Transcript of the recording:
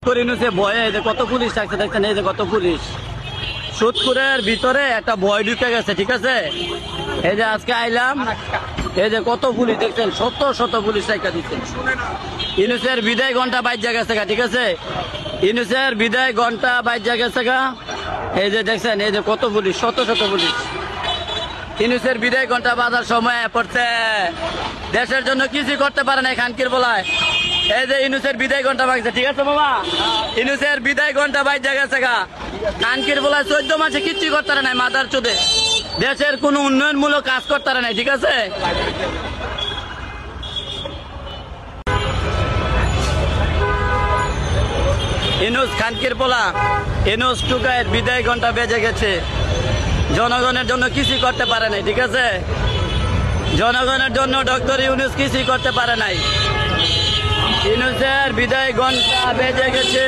করিনুসে ভয়ে এই যে কত পুলিশ থাকছে দেখছেন, এই যে কত পুলিশ সুদপুরের ভিতরে একটা ভয় ঢুকে গেছে। ঠিক আছে, এই যে আজকে আইলাম, এই যে কত পুলিশ দেখছেন, শত শত পুলিশ রাখা দিচ্ছেন। ইউনুসের বিদায় ঘন্টা বাইজা গেছে গা। ঠিক আছে, ইউনুসের বিদায় ঘন্টা বাইজা গেছে গা। এই যে দেখছেন, এই যে কত পুলিশ, শত শত পুলিশ। ইউনুসের বিদায় ঘন্টা বাজার সময় পড়ছে, দেশের জন্য কিছু করতে পারে না খানকির বলায়। এই যে ইউনুসের বিদায় ঘন্টা বাজছে। ঠিক আছে মামা, ইউনুসের বিদায় ঘন্টা বাইজা গেছে গা। খানকির বলায় 14 মাসে কিচ্ছু করতে পারে নাই, মাদার চোদে দেশের কোনো উন্নয়নমূলক কাজ করতে পারে নাই। ঠিক আছে, ইউনুস খানকির পোলা, ইউনুস টুকায়ের বিদায় ঘন্টা বেজে গেছে, জনগণের জন্য কিছু করতে পারে নাই। ঠিক আছে, জনগণের জন্য ডক্টর ইউনুস কিছুই করতে পারে নাই। ইউনুসের বিদায় ঘন্টা বেজে গেছে।